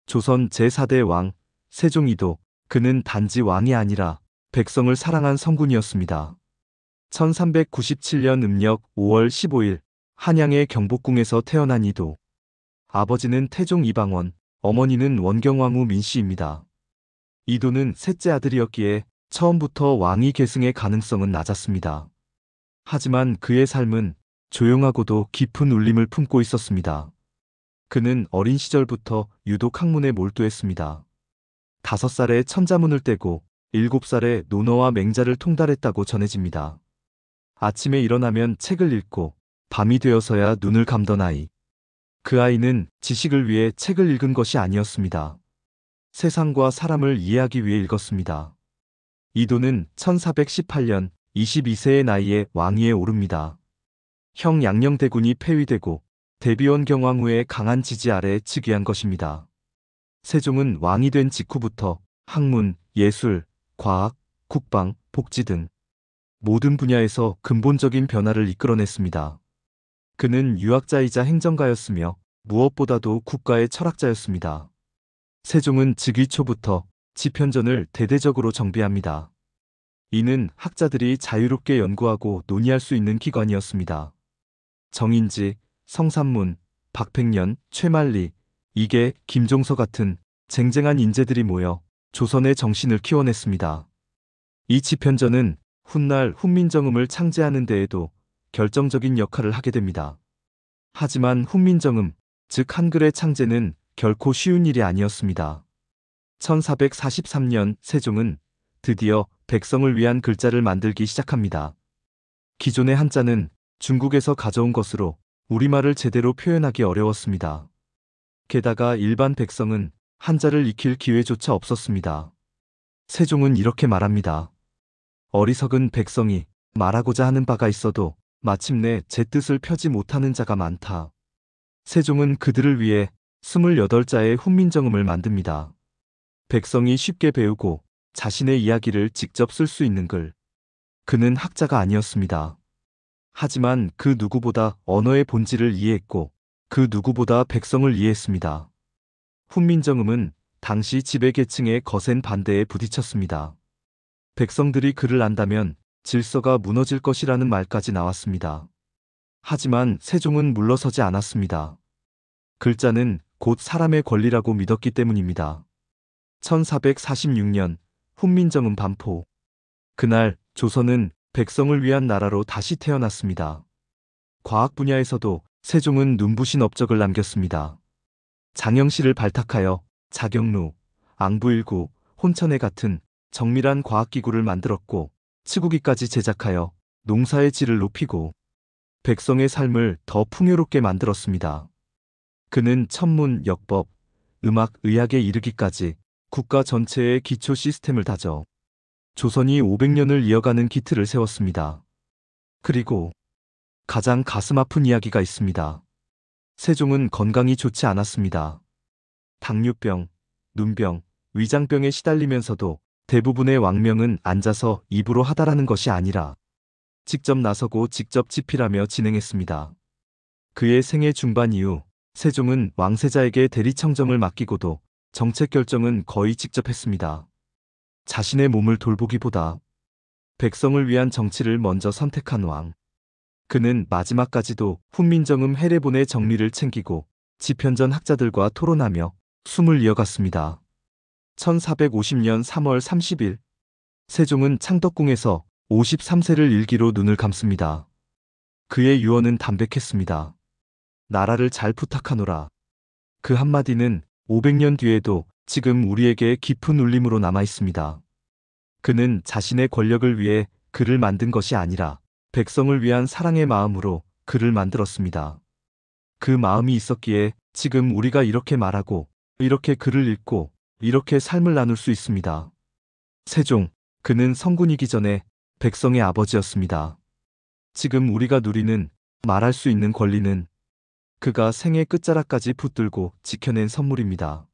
조선 제4대 왕 세종이도 그는 단지 왕이 아니라 백성을 사랑한 성군이었습니다. 1397년 음력 5월 15일 한양의 경복궁에서 태어난 이도. 아버지는 태종 이방원, 어머니는 원경왕후 민씨입니다. 이도는 셋째 아들이었기에 처음부터 왕위 계승의 가능성은 낮았습니다. 하지만 그의 삶은 조용하고도 깊은 울림을 품고 있었습니다. 그는 어린 시절부터 유독 학문에 몰두했습니다. 5살에 천자문을 떼고 7살에 논어와 맹자를 통달했다고 전해집니다. 아침에 일어나면 책을 읽고 밤이 되어서야 눈을 감던 아이. 그 아이는 지식을 위해 책을 읽은 것이 아니었습니다. 세상과 사람을 이해하기 위해 읽었습니다. 이도는 1418년 22세의 나이에 왕위에 오릅니다. 형 양녕대군이 폐위되고 대비원 경왕후의 강한 지지 아래 즉위한 것입니다. 세종은 왕이 된 직후부터 학문, 예술, 과학, 국방, 복지 등 모든 분야에서 근본적인 변화를 이끌어냈습니다. 그는 유학자이자 행정가였으며 무엇보다도 국가의 철학자였습니다. 세종은 즉위 초부터 집현전을 대대적으로 정비합니다. 이는 학자들이 자유롭게 연구하고 논의할 수 있는 기관이었습니다. 정인지, 성삼문, 박백년, 최만리, 이계, 김종서 같은 쟁쟁한 인재들이 모여 조선의 정신을 키워냈습니다. 이 집현전은 훗날 훈민정음을 창제하는 데에도 결정적인 역할을 하게 됩니다. 하지만 훈민정음, 즉 한글의 창제는 결코 쉬운 일이 아니었습니다. 1443년 세종은 드디어 백성을 위한 글자를 만들기 시작합니다. 기존의 한자는 중국에서 가져온 것으로 우리말을 제대로 표현하기 어려웠습니다. 게다가 일반 백성은 한자를 익힐 기회조차 없었습니다. 세종은 이렇게 말합니다. 어리석은 백성이 말하고자 하는 바가 있어도 마침내 제 뜻을 펴지 못하는 자가 많다. 세종은 그들을 위해 28자의 훈민정음을 만듭니다. 백성이 쉽게 배우고 자신의 이야기를 직접 쓸 수 있는 글. 그는 학자가 아니었습니다. 하지만 그 누구보다 언어의 본질을 이해했고 그 누구보다 백성을 이해했습니다. 훈민정음은 당시 지배계층의 거센 반대에 부딪혔습니다. 백성들이 글을 안다면 질서가 무너질 것이라는 말까지 나왔습니다. 하지만 세종은 물러서지 않았습니다. 글자는 곧 사람의 권리라고 믿었기 때문입니다. 1446년 훈민정음 반포. 그날 조선은 백성을 위한 나라로 다시 태어났습니다. 과학 분야에서도 세종은 눈부신 업적을 남겼습니다. 장영실을 발탁하여 자경루, 앙부일구, 혼천회 같은 정밀한 과학기구를 만들었고 치구기까지 제작하여 농사의 질을 높이고 백성의 삶을 더 풍요롭게 만들었습니다. 그는 천문, 역법, 음악, 의학에 이르기까지 국가 전체의 기초 시스템을 다져 조선이 500년을 이어가는 기틀을 세웠습니다. 그리고 가장 가슴 아픈 이야기가 있습니다. 세종은 건강이 좋지 않았습니다. 당뇨병, 눈병, 위장병에 시달리면서도 대부분의 왕명은 앉아서 입으로 하다라는 것이 아니라 직접 나서고 직접 집필하며 진행했습니다. 그의 생애 중반 이후 세종은 왕세자에게 대리청정을 맡기고도 정책 결정은 거의 직접 했습니다. 자신의 몸을 돌보기보다 백성을 위한 정치를 먼저 선택한 왕. 그는 마지막까지도 훈민정음 해례본의 정리를 챙기고 집현전 학자들과 토론하며 숨을 이어갔습니다. 1450년 3월 30일 세종은 창덕궁에서 53세를 일기로 눈을 감습니다. 그의 유언은 담백했습니다. 나라를 잘 부탁하노라. 그 한마디는 500년 뒤에도 지금 우리에게 깊은 울림으로 남아 있습니다. 그는 자신의 권력을 위해 글을 만든 것이 아니라 백성을 위한 사랑의 마음으로 글을 만들었습니다. 그 마음이 있었기에 지금 우리가 이렇게 말하고 이렇게 글을 읽고 이렇게 삶을 나눌 수 있습니다. 세종, 그는 성군이기 전에 백성의 아버지였습니다. 지금 우리가 누리는 말할 수 있는 권리는 그가 생의 끝자락까지 붙들고 지켜낸 선물입니다.